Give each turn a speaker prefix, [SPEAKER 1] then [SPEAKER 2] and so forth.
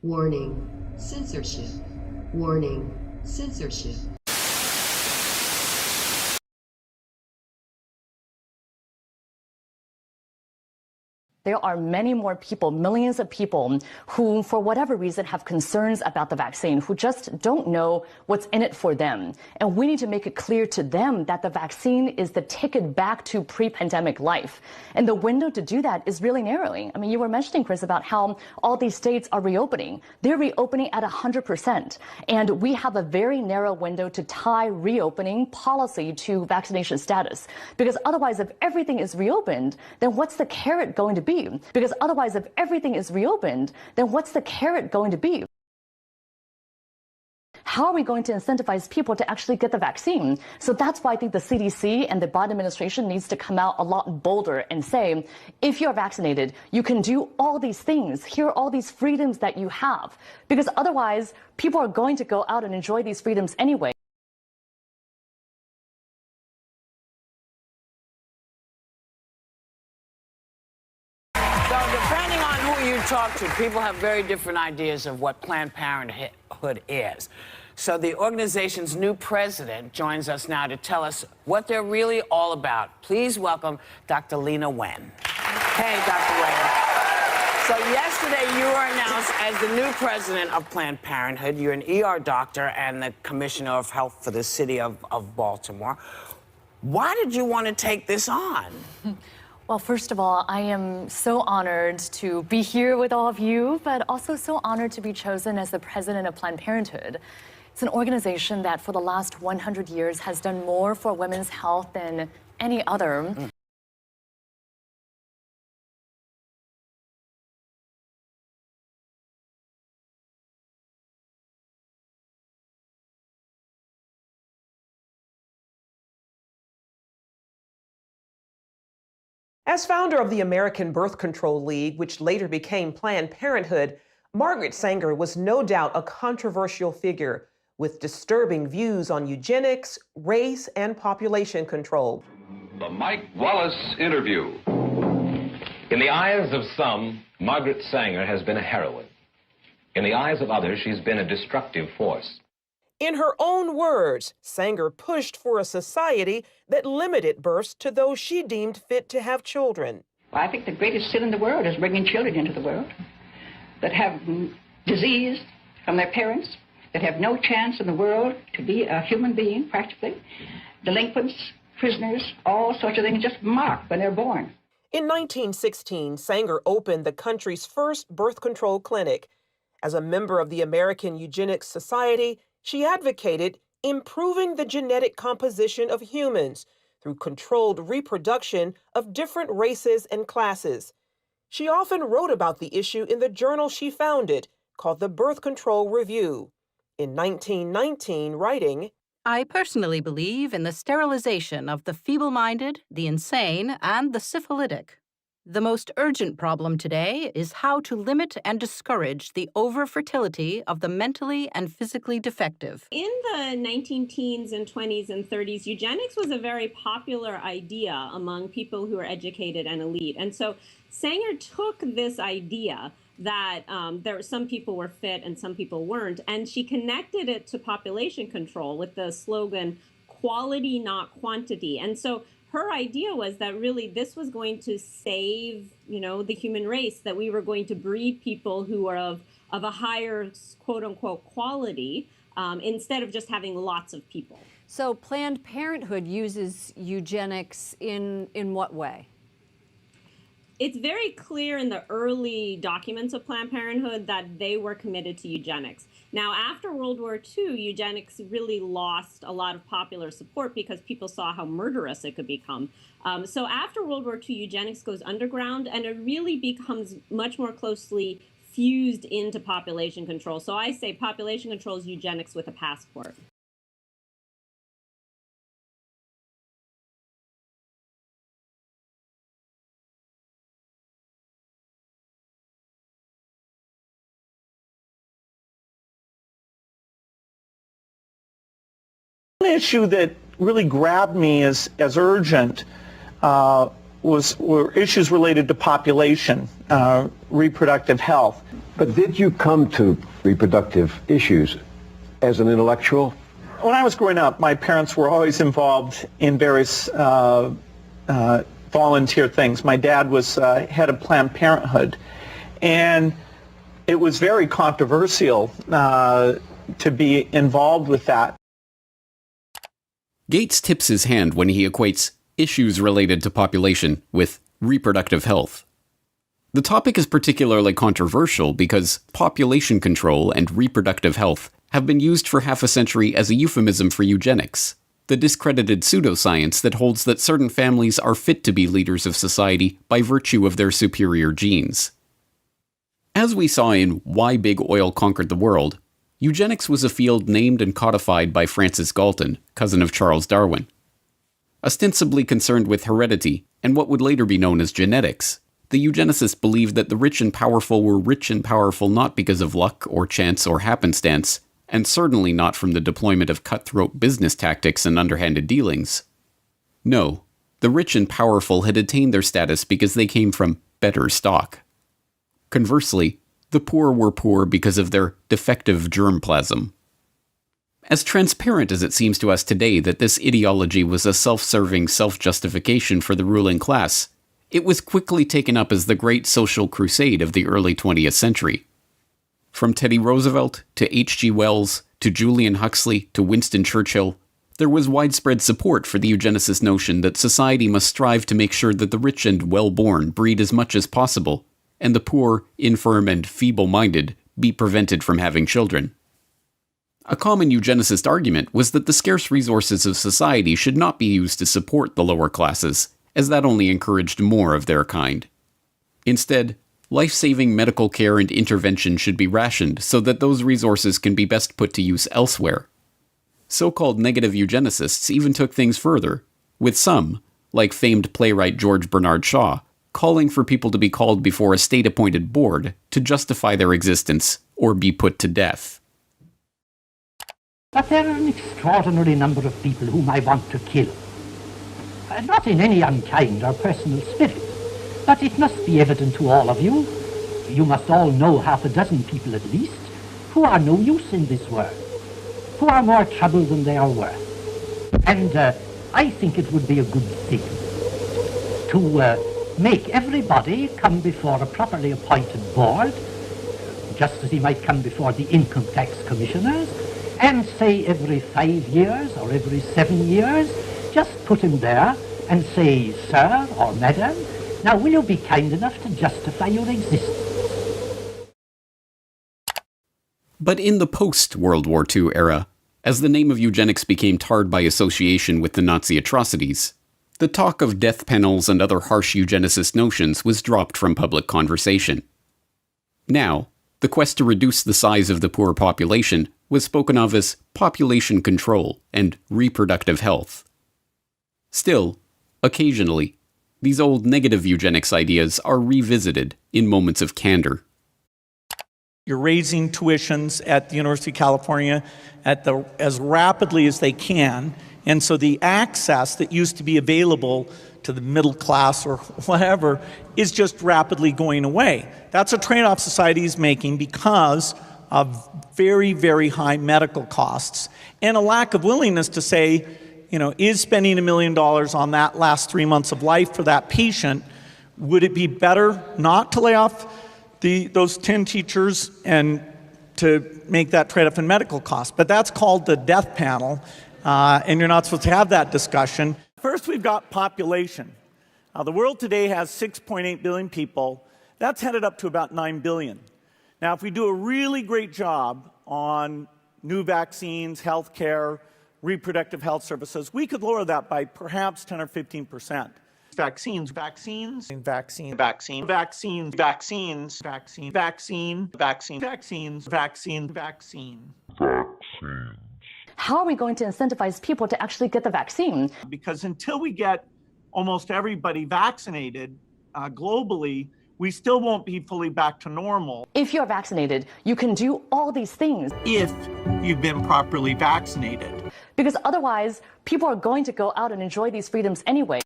[SPEAKER 1] Warning, censorship. Warning, censorship.
[SPEAKER 2] There are many more people, millions of people, who, for whatever reason, have concerns about the vaccine, who just don't know what's in it for them. And we need to make it clear to them that the vaccine is the ticket back to pre-pandemic life. And the window to do that is really narrowing. I mean, you were mentioning, Chris, about how all these states are reopening. They're reopening at 100%. And we have a very narrow window to tie reopening policy to vaccination status. Because otherwise, if everything is reopened, then what's the carrot going to be? Because otherwise, if everything is reopened, then what's the carrot going to be? How are we going to incentivize people to actually get the vaccine? So that's why I think the CDC and the Biden administration needs to come out a lot bolder and say, if you're vaccinated, you can do all these things. Here are all these freedoms that you have. Because otherwise, people are going to go out and enjoy these freedoms anyway.
[SPEAKER 3] So depending on who you talk to, people have very different ideas of what Planned Parenthood is. So the organization's new president joins us now to tell us what they're really all about. Please welcome Dr. Lena Wen. Hey, Dr. Wen. So yesterday you were announced as the new president of Planned Parenthood. You're an ER doctor and the commissioner of health for the city of Baltimore. Why did you want to take this on?
[SPEAKER 2] Well, first of all, I am so honored to be here with all of you, but also so honored to be chosen as the president of Planned Parenthood. It's an organization that for the last 100 years has done more for women's health than any other.
[SPEAKER 4] As founder of the American Birth Control League, which later became Planned Parenthood, Margaret Sanger was no doubt a controversial figure with disturbing views on eugenics, race, and population control.
[SPEAKER 5] The Mike Wallace interview.
[SPEAKER 6] In the eyes of some, Margaret Sanger has been a heroine. In the eyes of others, she's been a destructive force.
[SPEAKER 4] In her own words, Sanger pushed for a society that limited births to those she deemed fit to have children.
[SPEAKER 7] I think the greatest sin in the world is bringing children into the world that have disease from their parents, that have no chance in the world to be a human being, practically. Delinquents, prisoners, all sorts of things just marked when they're born.
[SPEAKER 4] In 1916, Sanger opened the country's first birth control clinic. As a member of the American Eugenics Society, she advocated improving the genetic composition of humans through controlled reproduction of different races and classes. She often wrote about the issue in the journal she founded, called the Birth Control Review. In 1919, writing,
[SPEAKER 8] I personally believe in the sterilization of the feeble-minded, the insane, and the syphilitic. The most urgent problem today is how to limit and discourage the over-fertility of the mentally and physically defective.
[SPEAKER 9] In the 19-teens and 20s and 30s, eugenics was a very popular idea among people who were educated and elite. And so Sanger took this idea that some people were fit and some people weren't, and she connected it to population control with the slogan, quality, not quantity. And so her idea was that really this was going to save, the human race, that we were going to breed people who are of a higher, quote unquote, quality, instead of just having lots of people.
[SPEAKER 10] So Planned Parenthood uses eugenics in what way?
[SPEAKER 9] It's very clear in the early documents of Planned Parenthood that they were committed to eugenics. Now, after World War II, eugenics really lost a lot of popular support because people saw how murderous it could become. So after World War II, eugenics goes underground, and it really becomes much more closely fused into population control. So I say population control is eugenics with a passport.
[SPEAKER 11] One issue that really grabbed me as urgent were issues related to population, reproductive health.
[SPEAKER 12] But did you come to reproductive issues as an intellectual?
[SPEAKER 11] When I was growing up, my parents were always involved in various volunteer things. My dad was head of Planned Parenthood, and it was very controversial to be involved with that.
[SPEAKER 13] Gates tips his hand when he equates issues related to population with reproductive health. The topic is particularly controversial because population control and reproductive health have been used for half a century as a euphemism for eugenics, the discredited pseudoscience that holds that certain families are fit to be leaders of society by virtue of their superior genes. As we saw in Why Big Oil Conquered the World, eugenics was a field named and codified by Francis Galton, cousin of Charles Darwin. Ostensibly concerned with heredity and what would later be known as genetics, the eugenicists believed that the rich and powerful were rich and powerful not because of luck or chance or happenstance, and certainly not from the deployment of cutthroat business tactics and underhanded dealings. No, the rich and powerful had attained their status because they came from better stock. Conversely, the poor were poor because of their defective germplasm. As transparent as it seems to us today that this ideology was a self-serving self-justification for the ruling class, it was quickly taken up as the great social crusade of the early 20th century. From Teddy Roosevelt to H.G. Wells to Julian Huxley to Winston Churchill, there was widespread support for the eugenicist notion that society must strive to make sure that the rich and well-born breed as much as possible, and the poor, infirm, and feeble-minded be prevented from having children. A common eugenicist argument was that the scarce resources of society should not be used to support the lower classes, as that only encouraged more of their kind. Instead, life-saving medical care and intervention should be rationed so that those resources can be best put to use elsewhere. So-called negative eugenicists even took things further, with some, like famed playwright George Bernard Shaw, calling for people to be called before a state-appointed board to justify their existence or be put to death.
[SPEAKER 14] But there are an extraordinary number of people whom I want to kill. Not in any unkind or personal spirit, but it must be evident to all of you, you must all know half a dozen people at least, who are no use in this world, who are more trouble than they are worth. And I think it would be a good thing to make everybody come before a properly appointed board, just as he might come before the income tax commissioners, and say every 5 years or every 7 years, just put him there and say, sir or madam, now will you be kind enough to justify your existence?
[SPEAKER 13] But in the post-World War II era, as the name of eugenics became tarred by association with the Nazi atrocities, the talk of death panels and other harsh eugenicist notions was dropped from public conversation. Now, the quest to reduce the size of the poor population was spoken of as population control and reproductive health. Still, occasionally, these old negative eugenics ideas are revisited in moments of candor.
[SPEAKER 11] You're raising tuitions at the University of California as rapidly as they can, and so the access that used to be available to the middle class or whatever is just rapidly going away. That's a trade-off society is making because of very, very high medical costs and a lack of willingness to say, you know, is spending $1 million on that last 3 months of life for that patient, would it be better not to lay off those 10 teachers and to make that trade-off in medical costs? But that's called the death panel, and you're not supposed to have that discussion. First, we've got population. The world today has 6.8 billion people. That's headed up to about 9 billion. Now, if we do a really great job on new vaccines, healthcare, reproductive health services, we could lower that by perhaps 10 or 15%. Vaccines, vaccines, vaccine, vaccine, vaccines, vaccines, vaccine, vaccine, vaccine, vaccines, vaccine, vaccine.
[SPEAKER 2] How are we going to incentivize people to actually get the vaccine?
[SPEAKER 11] Because until we get almost everybody vaccinated globally, we still won't be fully back to normal.
[SPEAKER 2] If you're vaccinated, you can do all these things.
[SPEAKER 11] If you've been properly vaccinated.
[SPEAKER 2] Because otherwise, people are going to go out and enjoy these freedoms anyway.